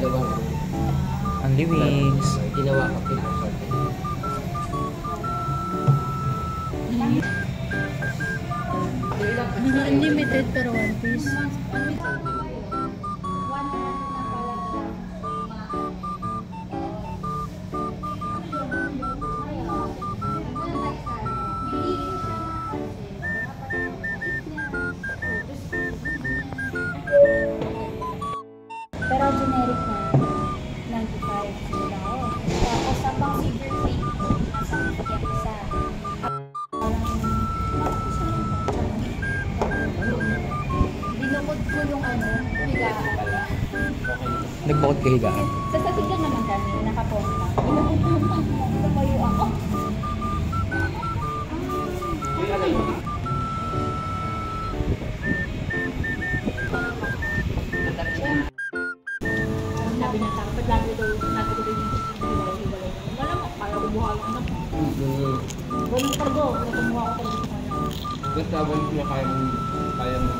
dalawang Only wings. ginawa ko pinakasort. Unlimited pero one piece. Pero generic na 95 sila. Tapos sa pang silver plate, nasa kaya isa. Binukod ko yung higaan. Nagbukod ka higaan. Sa satigan naman kami, nakapon lang. Binukod ko yung tumayo ako. Sabi na tapos lagi daw yung hiwalay. Malamang para bumuhay ang anak. Walang kargo, kaya kumuha ko talaga sa kanya. Basta habang kaya mo